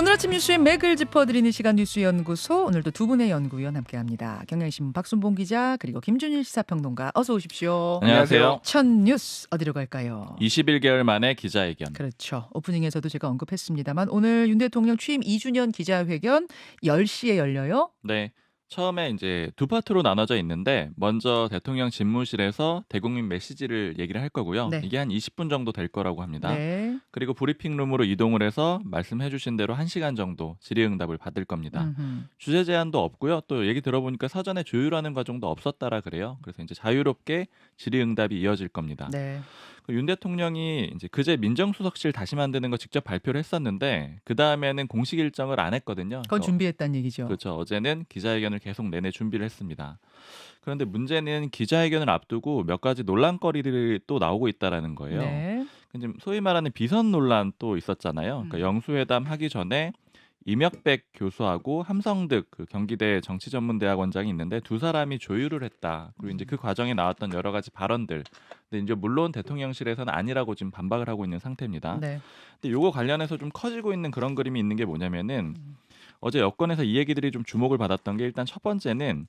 오늘 아침 뉴스의 맥을 짚어드리는 시간 뉴스연구소, 오늘도 두 분의 연구위원 함께합니다. 경향신문 박순봉 기자 그리고 김준일 시사평론가, 어서 오십시오. 안녕하세요. 첫 뉴스 어디로 갈까요? 21개월 만에 기자회견. 그렇죠. 오프닝에서도 제가 언급했습니다만 오늘 윤 대통령 취임 2주년 기자회견 10시에 열려요. 네. 처음에 이제 두 파트로 나눠져 있는데 먼저 대통령 집무실에서 대국민 메시지를 얘기를 할 거고요. 네. 이게 한 20분 정도 될 거라고 합니다. 네. 그리고 브리핑룸으로 이동을 해서 말씀해 주신 대로 1시간 정도 질의응답을 받을 겁니다. 음흠. 주제 제한도 없고요. 또 얘기 들어보니까 사전에 조율하는 과정도 없었다라 그래요. 그래서 이제 자유롭게 질의응답이 이어질 겁니다. 네. 윤 대통령이 이제 그제 민정수석실 다시 만드는 거 직접 발표를 했었는데 그 다음에는 공식 일정을 안 했거든요. 그건 준비했다는 얘기죠. 그렇죠. 어제는 기자회견을 계속 내내 준비를 했습니다. 그런데 문제는 기자회견을 앞두고 몇 가지 논란거리들이 또 나오고 있다라는 거예요. 네. 지금 소위 말하는 비선 논란 또 있었잖아요. 그러니까 영수회담 하기 전에 이명백 교수하고 함성득 그 경기대 정치전문대학원장이 있는데 두 사람이 조율을 했다. 그리고 이제 그 과정에 나왔던 여러 가지 발언들. 근데 이제 물론 대통령실에서는 아니라고 지금 반박을 하고 있는 상태입니다. 네. 근데 요거 관련해서 좀 커지고 있는 그런 그림이 있는 게 뭐냐면은 어제 여권에서 이 얘기들이 좀 주목을 받았던 게 일단 첫 번째는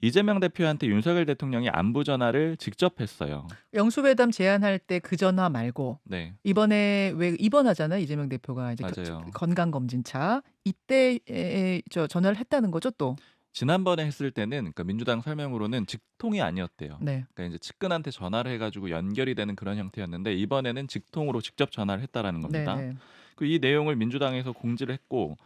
이재명 대표한테 윤석열 대통령이 안부 전화를 직접 했어요. 영수회담 제안할 때 그 전화 말고 네. 이번에 왜 입원하잖아요, 이재명 대표가 이제 맞아요. 건강검진차 이때 저 전화를 했다는 거죠, 또. 지난번에 했을 때는 그러니까 민주당 설명으로는 직통이 아니었대요. 네. 그러니까 이제 측근한테 전화를 해가지고 연결이 되는 그런 형태였는데 이번에는 직통으로 직접 전화를 했다라는 겁니다. 네. 그 이 내용을 민주당에서 공지를 했고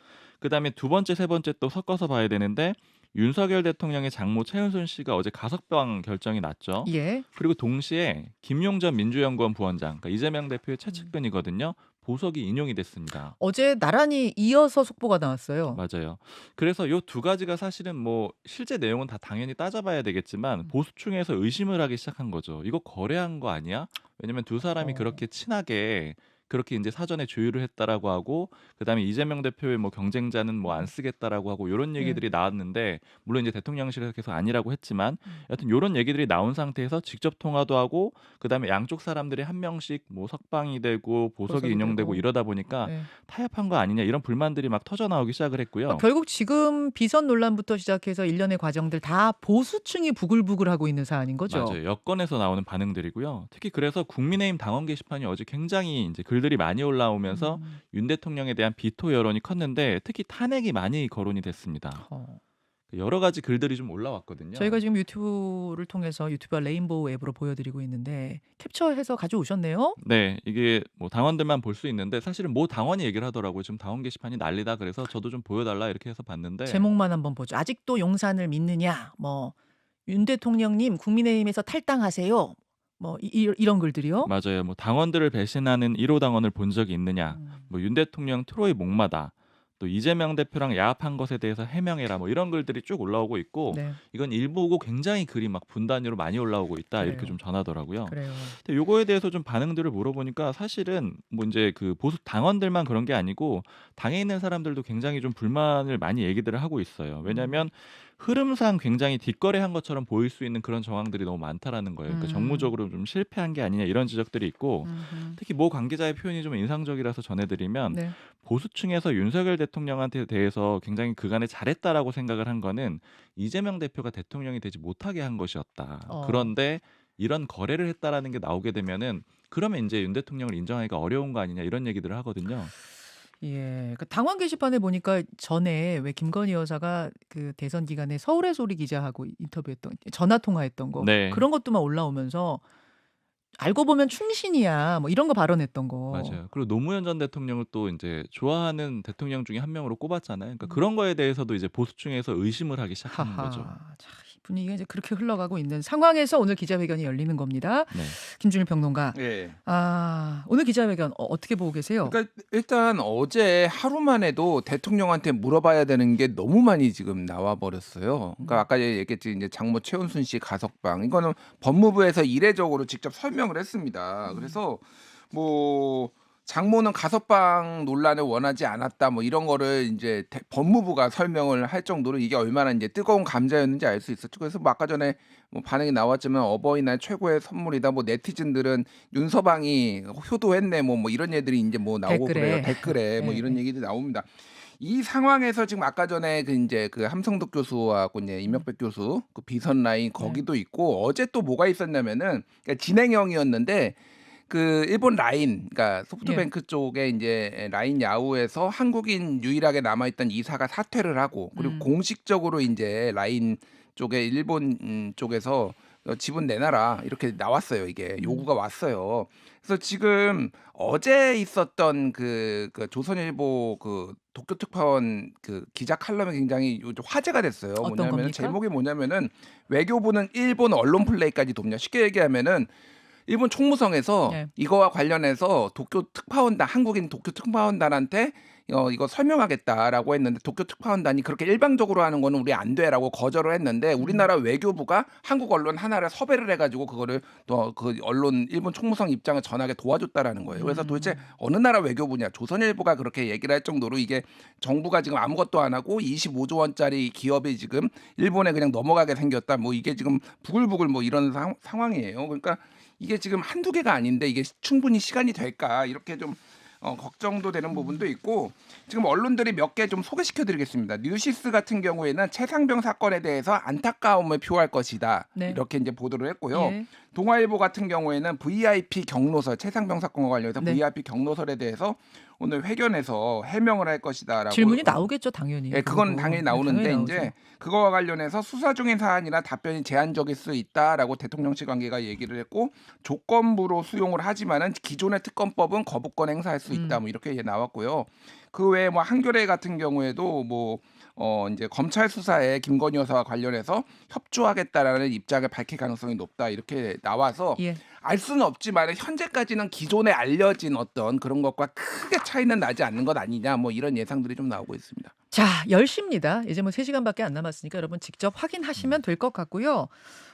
그 다음에 두 번째, 세 번째 또 섞어서 봐야 되는데 윤석열 대통령의 장모 최은순 씨가 어제 가석방 결정이 났죠. 예. 그리고 동시에 김용전 민주연구원 부원장, 그러니까 이재명 대표의 최측근이거든요. 보석이 인용이 됐습니다. 어제 나란히 이어서 속보가 나왔어요. 맞아요. 그래서 요 두 가지가 사실은 뭐 실제 내용은 다 당연히 따져봐야 되겠지만 보수층에서 의심을 하기 시작한 거죠. 이거 거래한 거 아니야? 왜냐면 두 사람이 그렇게 친하게 그렇게 이제 사전에 조율을 했다라고 하고 그다음에 이재명 대표의 뭐 경쟁자는 뭐 안 쓰겠다라고 하고 요런 얘기들이 나왔는데 물론 이제 대통령실에서 계속 아니라고 했지만 여튼 요런 얘기들이 나온 상태에서 직접 통화도 하고 그다음에 양쪽 사람들이 한 명씩 뭐 석방이 되고 보석이 인용되고 되고. 이러다 보니까 네. 타협한 거 아니냐 이런 불만들이 막 터져 나오기 시작을 했고요. 결국 지금 비선 논란부터 시작해서 일련의 과정들 다 보수층이 부글부글하고 있는 사안인 거죠. 맞아요. 여권에서 나오는 반응들이고요. 특히 그래서 국민의힘 당원 게시판이 어제 굉장히 이제 글들이 많이 올라오면서 윤 대통령에 대한 비토 여론이 컸는데 특히 탄핵이 많이 거론이 됐습니다. 여러 가지 글들이 좀 올라왔거든요. 저희가 지금 유튜브를 통해서 유튜브 레인보우 앱으로 보여드리고 있는데 캡처해서 가져오셨네요. 네, 이게 뭐 당원들만 볼 수 있는데 사실은 모 당원이 얘기를 하더라고요. 지금 당원 게시판이 난리다. 그래서 저도 좀 보여달라 이렇게 해서 봤는데 제목만 한번 보죠. 아직도 용산을 믿느냐? 뭐 윤 대통령님 국민의힘에서 탈당하세요. 뭐 이런 글들이요. 맞아요. 뭐 당원들을 배신하는 1호 당원을 본 적이 있느냐? 뭐 윤 대통령 트로이 목마다. 또 이재명 대표랑 야합한 것에 대해서 해명해라. 뭐 이런 글들이 쭉 올라오고 있고 네. 이건 일부고 굉장히 글이 막 분단위로 많이 올라오고 있다. 이렇게 그래요. 좀 전하더라고요. 그래요. 근데 요거에 대해서 좀 반응들을 물어보니까 사실은 뭐 이제 그 보수 당원들만 그런 게 아니고 당에 있는 사람들도 굉장히 좀 불만을 많이 얘기들을 하고 있어요. 왜냐하면 흐름상 굉장히 뒷거래한 것처럼 보일 수 있는 그런 정황들이 너무 많다라는 거예요. 그러니까 정무적으로 좀 실패한 게 아니냐 이런 지적들이 있고 특히 모 관계자의 표현이 좀 인상적이라서 전해드리면 네. 보수층에서 윤석열 대통령한테 대해서 굉장히 그간에 잘했다라고 생각을 한 거는 이재명 대표가 대통령이 되지 못하게 한 것이었다. 그런데 이런 거래를 했다라는 게 나오게 되면은 그러면 이제 윤 대통령을 인정하기가 어려운 거 아니냐 이런 얘기들을 하거든요. 예. 그 당원 게시판에 보니까 전에 왜 김건희 여사가 그 대선 기간에 서울의 소리 기자하고 인터뷰했던 전화 통화했던 거 네. 그런 것도만 올라오면서 알고 보면 충신이야 뭐 이런 거 발언했던 거. 맞아요. 그리고 노무현 전 대통령을 또 이제 좋아하는 대통령 중에 한 명으로 꼽았잖아요. 그러니까 그런 거에 대해서도 이제 보수층에서 의심을 하기 시작하는 거죠. 자, 이 분위기가 이제 그렇게 흘러가고 있는 상황에서 오늘 기자회견이 열리는 겁니다. 네. 김준일 평론가. 예. 오늘 기자회견 어떻게 보고 계세요? 그러니까 일단 어제 하루만 해도 대통령한테 물어봐야 되는 게 너무 많이 지금 나와 버렸어요. 그러니까 아까 얘기했지 이제 장모 최은순 씨 가석방 이거는 법무부에서 이례적으로 직접 설명을 했습니다. 그래서 뭐 장모는 가석방 논란을 원하지 않았다 뭐 이런 거를 이제 법무부가 설명을 할 정도로 이게 얼마나 이제 뜨거운 감자였는지 알 수 있었죠. 그래서 뭐 아까 전에 뭐 반응이 나왔지만 어버이날 최고의 선물이다. 뭐 네티즌들은 윤서방이 효도했네 뭐 이런 애들이 이제 뭐 나오고 그래요. 댓글에. 댓글에 뭐 네, 이런 네. 얘기도 나옵니다. 이 상황에서 지금 아까 전에 그 이제 그 함성덕 교수하고 이제 임혁백 교수 그 비선 라인 네. 거기도 있고 어제 또 뭐가 있었냐면은 그러니까 진행형이었는데 그 일본 라인 그러니까 예. 소프트뱅크 쪽에 이제 라인 야후에서 한국인 유일하게 남아있던 이사가 사퇴를 하고 그리고 공식적으로 이제 라인 쪽에 일본 쪽에서 지분 내놔라 이렇게 나왔어요. 이게 요구가 왔어요. 그래서 지금 어제 있었던 그 조선일보 그 도쿄 특파원 그 기자 칼럼이 굉장히 요즘 화제가 됐어요. 어떤 뭐냐면 겁니까? 제목이 뭐냐면은 외교부는 일본 언론 플레이까지 돕냐. 쉽게 얘기하면은 일본 총무성에서 네. 이거와 관련해서 도쿄 특파원단 한국인 도쿄 특파원단한테 이거 설명하겠다라고 했는데 도쿄 특파원단이 그렇게 일방적으로 하는 거는 우리 안 돼라고 거절을 했는데 우리나라 외교부가 한국 언론 하나를 섭외를 해가지고 그거를 또 그 언론 일본 총무성 입장을 전하게 도와줬다라는 거예요. 그래서 도대체 어느 나라 외교부냐? 조선일보가 그렇게 얘기를 할 정도로 이게 정부가 지금 아무것도 안 하고 25조 원짜리 기업이 지금 일본에 그냥 넘어가게 생겼다. 뭐 이게 지금 부글부글 뭐 이런 상황이에요. 그러니까 이게 지금 한두 개가 아닌데 이게 충분히 시간이 될까 이렇게 좀 걱정도 되는 부분도 있고 지금 언론들이 몇 개 좀 소개시켜드리겠습니다. 뉴시스 같은 경우에는 최상병 사건에 대해서 안타까움을 표할 것이다. 네. 이렇게 이제 보도를 했고요. 예. 동아일보 같은 경우에는 VIP 경로설 최상병 사건과 관련해서 네. VIP 경로설에 대해서 오늘 회견에서 해명을 할 것이다라고 질문이 나오겠죠, 당연히. 예, 그건 그거고. 당연히 네, 나오는데 당연히 이제 나오죠. 그거와 관련해서 수사 중인 사안이나 답변이 제한적일 수 있다라고 대통령실 관계가 얘기를 했고 조건부로 수용을 하지만은 기존의 특검법은 거부권 행사할 수 있다 뭐 이렇게 나왔고요. 그 외에 뭐 한겨레 같은 경우에도 뭐 이제 검찰 수사에 김건희 여사와 관련해서 협조하겠다라는 입장을 밝힐 가능성이 높다 이렇게 나와서 예. 알 수는 없지만 현재까지는 기존에 알려진 어떤 그런 것과 크게 차이는 나지 않는 것 아니냐 뭐 이런 예상들이 좀 나오고 있습니다. 자, 10시입니다. 이제 뭐 3시간밖에 안 남았으니까 여러분 직접 확인하시면 될 것 같고요.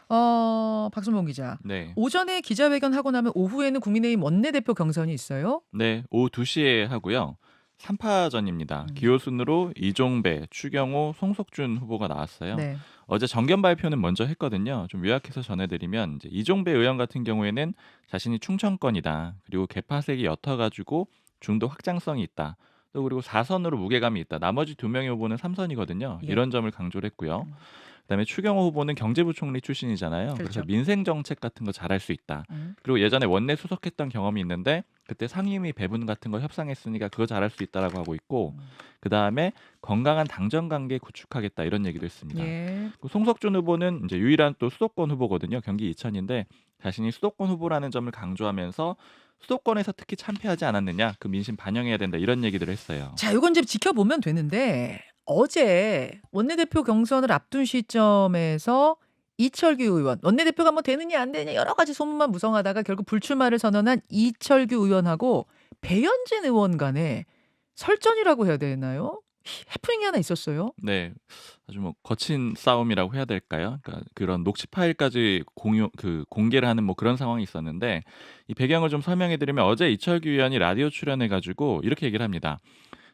박순봉 기자. 네. 오전에 기자회견 하고 나면 오후에는 국민의힘 원내대표 경선이 있어요. 네, 오후 2시에 하고요. 3파전입니다. 기호순으로 이종배, 추경호, 송석준 후보가 나왔어요. 네. 어제 정견 발표는 먼저 했거든요. 좀 요약해서 전해드리면 이제 이종배 의원 같은 경우에는 자신이 충청권이다. 그리고 개파색이 옅어가지고 중도 확장성이 있다. 또 그리고 4선으로 무게감이 있다. 나머지 2명의 후보는 3선이거든요. 예. 이런 점을 강조를 했고요. 그다음에 추경호 후보는 경제부총리 출신이잖아요. 그렇죠. 그래서 민생 정책 같은 거 잘할 수 있다. 음. 그리고 예전에 원내 수석했던 경험이 있는데 그때 상임위 배분 같은 거 협상했으니까 그거 잘할 수 있다라고 하고 있고 그다음에 건강한 당정 관계 구축하겠다 이런 얘기도 했습니다. 예. 송석준 후보는 이제 유일한 또 수도권 후보거든요. 경기 이천인데 자신이 수도권 후보라는 점을 강조하면서 수도권에서 특히 참패하지 않았느냐 그 민심 반영해야 된다 이런 얘기들을 했어요. 자, 이건 이제 지켜보면 되는데 어제 원내대표 경선을 앞둔 시점에서 이철규 의원, 원내대표가 뭐 되느냐 안 되느냐 여러 가지 소문만 무성하다가 결국 불출마를 선언한 이철규 의원하고 배현진 의원 간에 설전이라고 해야 되나요? 해프닝이 하나 있었어요. 네, 아주 뭐 거친 싸움이라고 해야 될까요? 그러니까 그런 녹취 파일까지 공개를 하는 뭐 그런 상황이 있었는데 이 배경을 좀 설명해드리면 어제 이철규 의원이 라디오 출연해가지고 이렇게 얘기를 합니다.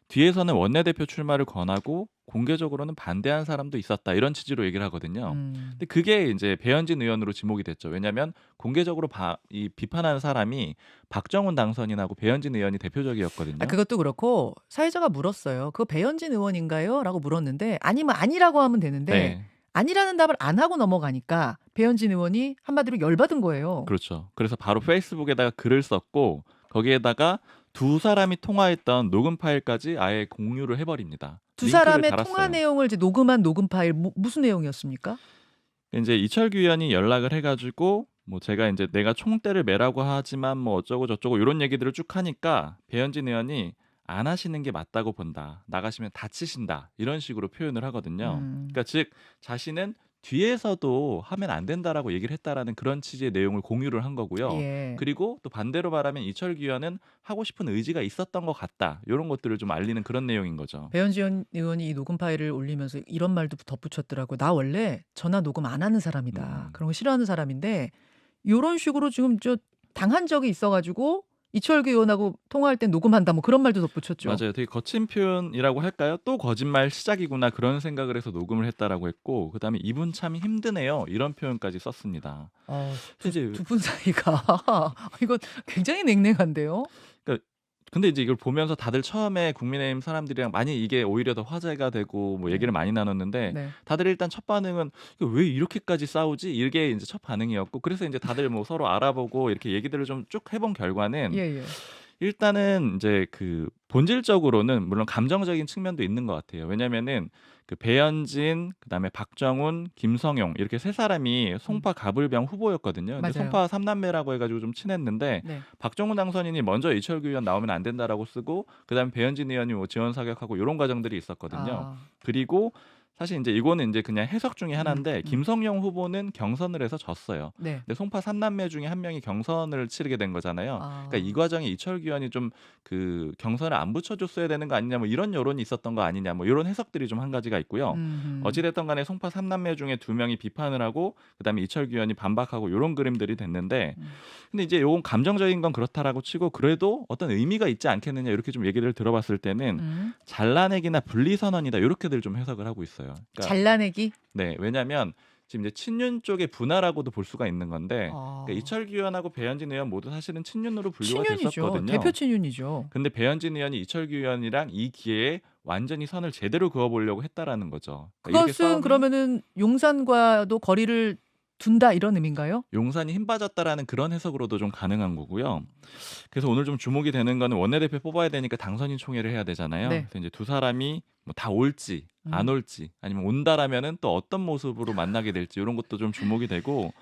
뒤에서는 원내대표 출마를 권하고 공개적으로는 반대한 사람도 있었다 이런 취지로 얘기를 하거든요. 근데 그게 이제 배현진 의원으로 지목이 됐죠. 왜냐하면 공개적으로 이 비판하는 사람이 박정훈 당선인하고 배현진 의원이 대표적이었거든요. 아, 그것도 그렇고 사회자가 물었어요. 그거 배현진 의원인가요? 라고 물었는데 아니면 아니라고 하면 되는데 네, 아니라는 답을 안 하고 넘어가니까 배현진 의원이 한마디로 열받은 거예요. 그렇죠. 그래서 바로 페이스북에다가 글을 썼고 거기에다가 두 사람이 통화했던 녹음 파일까지 아예 공유를 해버립니다. 두 링크를 사람의 달았어요. 통화 내용을 이제 녹음한 녹음 파일 무슨 내용이었습니까? 이제 이철규 의원이 연락을 해가지고 뭐 제가 이제 내가 총대를 매라고 하지만 뭐 어쩌고 저쩌고 이런 얘기들을 쭉 하니까 배현진 의원이 안 하시는 게 맞다고 본다. 나가시면 다치신다. 이런 식으로 표현을 하거든요. 그러니까 즉 자신은 뒤에서도 하면 안 된다라고 얘기를 했다라는 그런 취지의 내용을 공유를 한 거고요. 예. 그리고 또 반대로 말하면 이철규 의원은 하고 싶은 의지가 있었던 것 같다. 이런 것들을 좀 알리는 그런 내용인 거죠. 배현진 의원이 이 녹음 파일을 올리면서 이런 말도 덧붙였더라고요. 나 원래 전화 녹음 안 하는 사람이다. 그런 거 싫어하는 사람인데 이런 식으로 지금 저 당한 적이 있어가지고 이철규 의원하고 통화할 땐 녹음한다 뭐 그런 말도 덧붙였죠. 맞아요. 되게 거친 표현이라고 할까요? 또 거짓말 시작이구나 그런 생각을 해서 녹음을 했다라고 했고 그다음에 이분 참 힘드네요. 이런 표현까지 썼습니다. 이제 두 분 사이가 이거 굉장히 냉랭한데요. 그러니까 근데 이제 이걸 보면서 다들 처음에 국민의힘 사람들이랑 많이 이게 오히려 더 화제가 되고 뭐 얘기를 많이 나눴는데 네. 다들 일단 첫 반응은 이거 왜 이렇게까지 싸우지? 이게 이제 첫 반응이었고 그래서 이제 다들 뭐 서로 알아보고 이렇게 얘기들을 좀 쭉 해본 결과는 예. 일단은 이제 그 본질적으로는 물론 감정적인 측면도 있는 것 같아요. 왜냐면은 그 배현진, 그다음에 박정훈, 김성용 이렇게 세 사람이 송파 가불병 후보였거든요. 근데 맞아요. 송파 삼남매라고 해가지고 좀 친했는데 네. 박정훈 당선인이 먼저 이철규 의원 나오면 안 된다라고 쓰고 그다음에 배현진 의원이 뭐 지원 사격하고 이런 과정들이 있었거든요. 그리고 사실 이제 이거는 이제 그냥 해석 중에 하나인데 김성용 후보는 경선을 해서 졌어요. 네. 근데 송파 삼남매 중에 한 명이 경선을 치르게 된 거잖아요. 그러니까 이 과정에 이철규 의원이 좀 그 경선을 안 붙여줬어야 되는 거 아니냐 뭐 이런 여론이 있었던 거 아니냐 뭐 이런 해석들이 좀 한 가지가 있고요. 어찌됐든 간에 송파 삼남매 중에 두 명이 비판을 하고 그다음에 이철규 의원이 반박하고 이런 그림들이 됐는데 근데 이제 요건 감정적인 건 그렇다라고 치고 그래도 어떤 의미가 있지 않겠느냐 이렇게 좀 얘기를 들어봤을 때는 잘라내기나 분리선언이다 이렇게들 좀 해석을 하고 있어요. 그러니까 잘라내기? 네, 왜냐하면 지금 이제 친윤 쪽의 분화라고도 볼 수가 있는 건데 그러니까 이철규 의원하고 배현진 의원 모두 사실은 친윤으로 분류가 친윤이죠. 됐었거든요. 대표 친윤이죠. 근데 배현진 의원이 이철규 의원이랑 이 기회에 완전히 선을 제대로 그어보려고 했다라는 거죠. 그러니까 그것은 그러면은 용산과도 거리를 둔다 이런 의미인가요? 용산이 힘 빠졌다라는 그런 해석으로도 좀 가능한 거고요. 그래서 오늘 좀 주목이 되는 거는 원내대표 뽑아야 되니까 당선인 총회를 해야 되잖아요. 네. 그래서 이제 두 사람이 뭐 다 올지 안 올지 아니면 온다라면은 또 어떤 모습으로 만나게 될지 이런 것도 좀 주목이 되고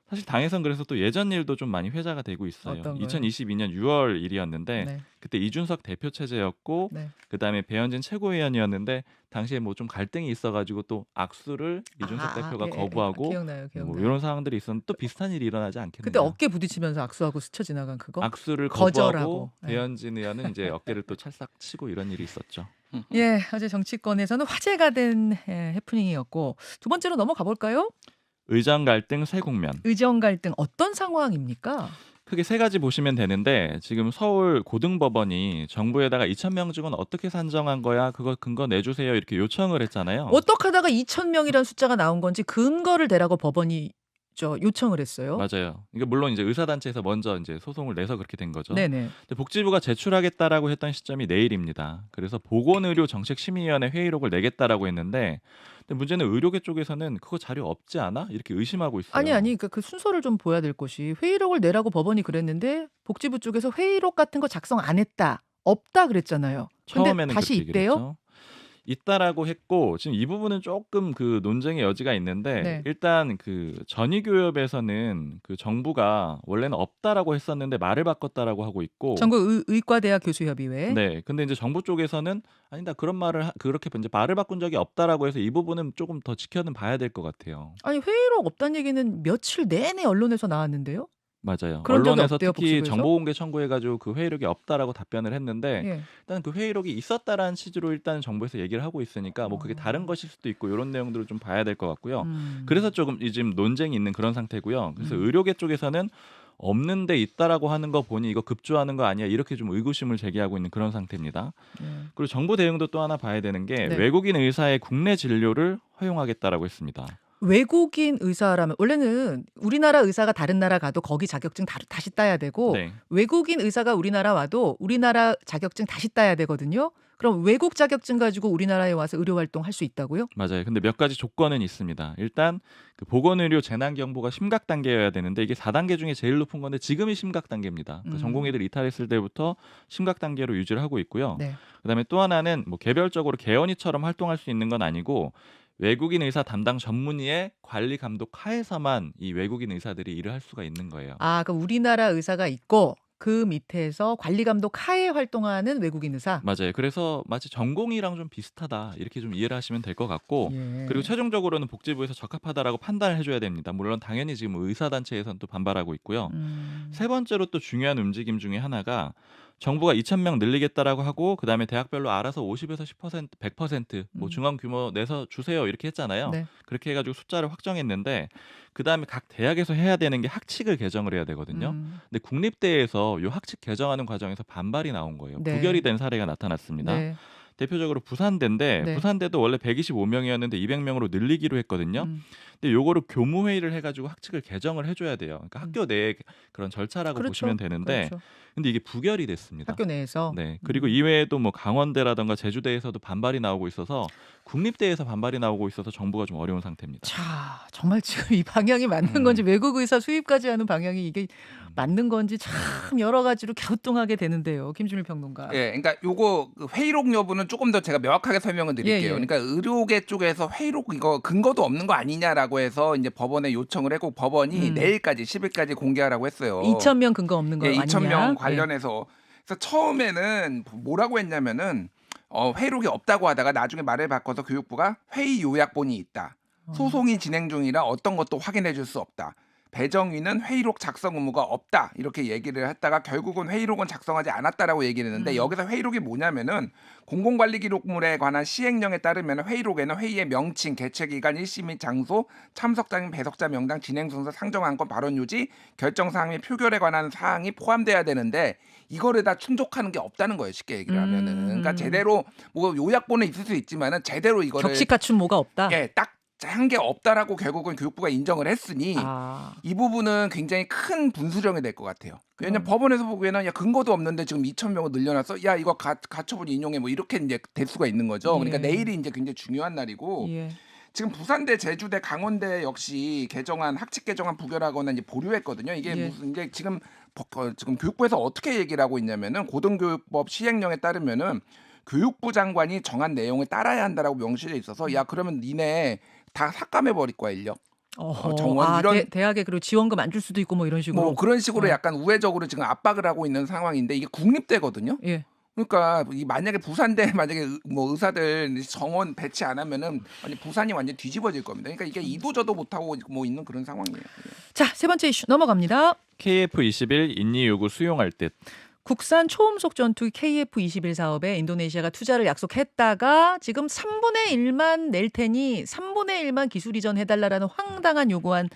사실 당에선 그래서 또 예전 일도 좀 많이 회자가 되고 있어요. 어떤 거요? 2022년 6월 일이었는데 네. 그때 이준석 대표 체제였고 네. 그다음에 배현진 최고위원이었는데 당시에 뭐 좀 갈등이 있어가지고 또 악수를 이준석 대표가 거부하고 기억나요. 뭐 이런 상황들이 있었는데 또 비슷한 일이 일어나지 않겠느냐. 그때 어깨 부딪히면서 악수하고 스쳐 지나간 그거? 악수를 거절하고. 거부하고 배현진 의원은 이제 어깨를 또 찰싹 치고 이런 일이 있었죠. 예, 어제 정치권에서는 화제가 된 해프닝이었고 두 번째로 넘어가 볼까요? 의정 갈등 새 국면. 의정 갈등 어떤 상황입니까? 크게 세 가지 보시면 되는데 지금 서울 고등법원이 정부에다가 2,000명 직원 어떻게 산정한 거야? 그거 근거 내주세요. 이렇게 요청을 했잖아요. 어떻게 하다가 2,000명이라는 숫자가 나온 건지 근거를 대라고 법원이 요청을 했어요. 맞아요. 이게 물론 이제 의사단체에서 먼저 이제 소송을 내서 그렇게 된 거죠. 네네. 근데 복지부가 제출하겠다라고 했던 시점이 내일입니다. 그래서 보건의료정책심의위원회 회의록을 내겠다라고 했는데 근데 문제는 의료계 쪽에서는 그거 자료 없지 않아? 이렇게 의심하고 있어요. 아니 그러니까 그 순서를 좀 보여야 될 것이 회의록을 내라고 법원이 그랬는데 복지부 쪽에서 회의록 같은 거 작성 안 했다. 없다 그랬잖아요. 근데 처음에는 다시 그렇게 얘기를 있대요? 했죠. 있다라고 했고 지금 이 부분은 조금 그 논쟁의 여지가 있는데 네. 일단 그 전의교협에서는 그 정부가 원래는 없다라고 했었는데 말을 바꿨다라고 하고 있고 전국 의과대학 교수협의회. 네, 근데 이제 정부 쪽에서는 아니다 그런 말을 그렇게 이제 말을 바꾼 적이 없다라고 해서 이 부분은 조금 더 지켜는 봐야 될 것 같아요. 아니 회의록 없다는 얘기는 며칠 내내 언론에서 나왔는데요. 맞아요. 그런 적이 언론에서 없대요, 특히 복지부에서? 정보공개 청구해가지고 그 회의록이 없다라고 답변을 했는데 예. 일단 그 회의록이 있었다라는 취지로 일단 정부에서 얘기를 하고 있으니까 뭐 그게 다른 것일 수도 있고 이런 내용들을 좀 봐야 될 것 같고요. 그래서 조금 지금 논쟁이 있는 그런 상태고요. 그래서 의료계 쪽에서는 없는데 있다라고 하는 거 보니 이거 급조하는 거 아니야 이렇게 좀 의구심을 제기하고 있는 그런 상태입니다. 그리고 정부 대응도 또 하나 봐야 되는 게 네. 외국인 의사의 국내 진료를 허용하겠다라고 했습니다. 외국인 의사라면 원래는 우리나라 의사가 다른 나라 가도 거기 자격증 다시 따야 되고 네. 외국인 의사가 우리나라 와도 우리나라 자격증 다시 따야 되거든요. 그럼 외국 자격증 가지고 우리나라에 와서 의료 활동 할 수 있다고요? 맞아요. 근데 몇 가지 조건은 있습니다. 일단 그 보건의료 재난경보가 심각 단계여야 되는데 이게 4단계 중에 제일 높은 건데 지금이 심각 단계입니다. 그러니까 전공의들 이탈했을 때부터 심각 단계로 유지를 하고 있고요. 네. 그다음에 또 하나는 뭐 개별적으로 개원이처럼 활동할 수 있는 건 아니고 외국인 의사 담당 전문의의 관리 감독 하에서만 이 외국인 의사들이 일을 할 수가 있는 거예요. 아, 그럼 우리나라 의사가 있고 그 밑에서 관리 감독 하에 활동하는 외국인 의사. 맞아요. 그래서 마치 전공의랑 좀 비슷하다 이렇게 좀 이해를 하시면 될 것 같고 예. 그리고 최종적으로는 복지부에서 적합하다라고 판단을 해줘야 됩니다. 물론 당연히 지금 의사단체에서는 또 반발하고 있고요. 세 번째로 또 중요한 움직임 중에 하나가 정부가 2,000명 늘리겠다라고 하고 그다음에 대학별로 알아서 50에서 10%, 100% 뭐 중앙 규모 내서 주세요 이렇게 했잖아요. 네. 그렇게 해가지고 숫자를 확정했는데 그다음에 각 대학에서 해야 되는 게 학칙을 개정을 해야 되거든요. 근데 국립대에서 요 학칙 개정하는 과정에서 반발이 나온 거예요. 네. 부결이 된 사례가 나타났습니다. 네. 대표적으로 부산대인데 네. 부산대도 원래 125명이었는데 200명으로 늘리기로 했거든요. 음. 근데 요거를 교무회의를 해가지고 학칙을 개정을 해줘야 돼요. 그러니까 학교 내에 그런 절차라고 그렇죠. 보시면 되는데 그렇죠. 근데 이게 부결이 됐습니다. 학교 내에서. 네. 그리고 이외에도 뭐 강원대라던가 제주대에서도 반발이 나오고 있어서 국립대에서 반발이 나오고 있어서 정부가 좀 어려운 상태입니다. 자, 정말 지금 이 방향이 맞는 건지 외국 의사 수입까지 하는 방향이 이게 맞는 건지 참 여러 가지로 갸우뚱하게 되는데요. 김준일 평론가. 예, 그러니까 요거 그 회의록 여부는 조금 더 제가 명확하게 설명을 드릴게요. 예, 예. 그러니까 의료계 쪽에서 회의록 이거 근거도 없는 거 아니냐라고 해서 이제 법원에 요청을 했고 법원이 내일까지 10일까지 공개하라고 했어요. 2,000명 근거 없는 거 예, 아니냐? 2,000명 관련해서. 그래서 처음에는 뭐라고 했냐면은 회의록이 없다고 하다가 나중에 말을 바꿔서 교육부가 회의 요약본이 있다. 소송이 진행 중이라 어떤 것도 확인해 줄 수 없다. 배정위는 회의록 작성 의무가 없다. 이렇게 얘기를 했다가 결국은 회의록은 작성하지 않았다라고 얘기를 했는데 여기서 회의록이 뭐냐면은 공공관리기록물에 관한 시행령에 따르면 회의록에는 회의의 명칭, 개최기간, 일시 및 장소, 참석자 및 배석자 명단, 진행 순서, 상정안건, 발언 요지, 결정사항 및 표결에 관한 사항이 포함돼야 되는데 이거를 다 충족하는 게 없다는 거예요. 쉽게 얘기를 하면은. 그러니까 제대로 뭐 요약본은 있을 수 있지만은 제대로 이거를 격식 갖춘 뭐가 없다. 예, 딱 한 게 없다라고 결국은 교육부가 인정을 했으니 이 부분은 굉장히 큰 분수령이 될 것 같아요. 왜냐면 법원에서 보기에는 야 근거도 없는데 지금 2,000명을 늘려놨어. 야 이거 가처분 인용해 뭐 이렇게 이제 될 수가 있는 거죠. 그러니까 내일이 이제 굉장히 중요한 날이고 예. 지금 부산대, 제주대, 강원대 역시 개정안 학칙 개정안 부결하거나 이제 보류했거든요. 이게 예. 무슨 이제 지금 교육부에서 어떻게 얘기를 하고 있냐면은 고등교육법 시행령에 따르면은 교육부 장관이 정한 내용을 따라야 한다라고 명시돼 있어서 야 그러면 니네 다 삭감해 버릴 거야 인력. 정원 이런 대학에 그리고 지원금 안 줄 수도 있고 뭐 이런 식으로. 뭐 그런 식으로 약간 우회적으로 지금 압박을 하고 있는 상황인데 이게 국립대거든요. 예. 그러니까 이 만약에 부산대 만약에 뭐 의사들 정원 배치 안 하면은 아니 부산이 완전 뒤집어질 겁니다. 그러니까 이게 이도저도 못 하고 뭐 있는 그런 상황이에요. 자, 세 번째 이슈 넘어갑니다. KF21 인니 요구 수용할 듯. 국산 초음속 전투기 KF-21 사업에 인도네시아가 투자를 약속했다가 지금 3분의 1만 낼 테니 3분의 1만 기술 이전해달라는 황당한 요구한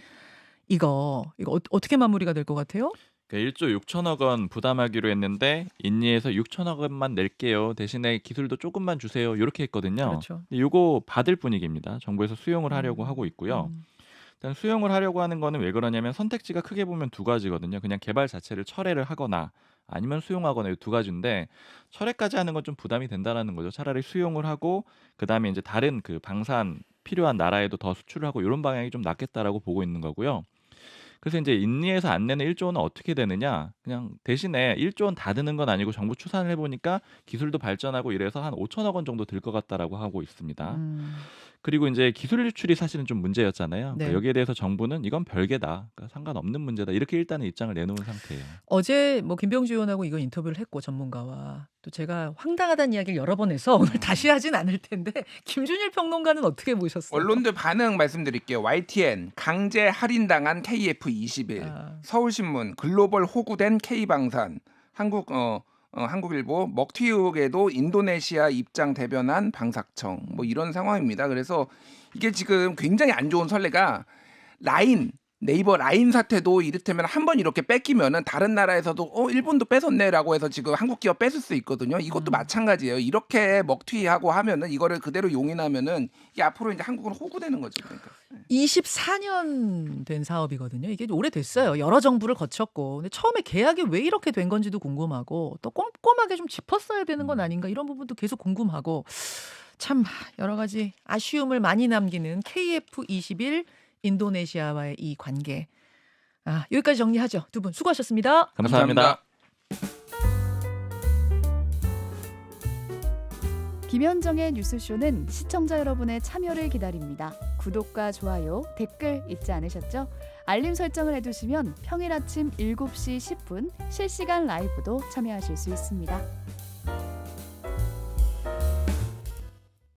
이거 어떻게 마무리가 될 것 같아요? 그러니까 1조 6천억 원 부담하기로 했는데 인니에서 6천억 원만 낼게요. 대신에 기술도 조금만 주세요. 이렇게 했거든요. 그렇죠. 이거 받을 분위기입니다. 정부에서 수용을 하려고 하고 있고요. 일단 수용을 하려고 하는 거는 왜 그러냐면 선택지가 크게 보면 두 가지거든요. 그냥 개발 자체를 철회를 하거나 아니면 수용하거나 이 두 가지인데 철회까지 하는 건 좀 부담이 된다라는 거죠. 차라리 수용을 하고 그다음에 이제 다른 그 방산 필요한 나라에도 더 수출을 하고 이런 방향이 좀 낫겠다라고 보고 있는 거고요. 그래서 이제 인니에서 안 내는 1조 원은 어떻게 되느냐? 그냥 대신에 1조 원 다 드는 건 아니고 정부 추산을 해보니까 기술도 발전하고 이래서 한 5천억 원 정도 들 것 같다라고 하고 있습니다. 그리고 이제 기술 유출이 사실은 좀 문제였잖아요. 네. 그러니까 여기에 대해서 정부는 이건 별개다, 그러니까 상관없는 문제다 이렇게 일단은 입장을 내놓은 상태예요. 어제 뭐 김병주 의원하고 이거 인터뷰를 했고 전문가와 또 제가 황당하다는 이야기를 여러 번 해서 오늘 다시 하진 않을 텐데 김준일 평론가는 어떻게 보셨어요? 언론들 반응 말씀드릴게요. YTN 강제 할인당한 KF21, 서울신문 글로벌 호구된 K방산, 한국일보 먹튀 의혹에도 인도네시아 입장 대변한 방사청 뭐 이런 상황입니다. 그래서 이게 지금 굉장히 안 좋은 선례가 네이버 라인 사태도 이를테면 한번 이렇게 뺏기면은 다른 나라에서도 일본도 뺏었네라고 해서 지금 한국 기업 뺏을 수 있거든요. 이것도 마찬가지예요. 이렇게 먹튀하고 하면은 이거를 그대로 용인하면은 이게 앞으로 이제 한국은 호구되는 거죠. 그러니까. 24년 된 사업이거든요. 이게 오래됐어요. 여러 정부를 거쳤고. 근데 처음에 계약이 왜 이렇게 된 건지도 궁금하고 또 꼼꼼하게 좀 짚었어야 되는 건 아닌가 이런 부분도 계속 궁금하고 참 여러 가지 아쉬움을 많이 남기는 KF-21 인도네시아와의 이 관계. 여기까지 정리하죠. 두 분 수고하셨습니다. 감사합니다. 김현정의 뉴스쇼는 시청자 여러분의 참여를 기다립니다. 구독과 좋아요, 댓글 잊지 않으셨죠? 알림 설정을 해두시면 평일 아침 7시 10분 실시간 라이브도 참여하실 수 있습니다.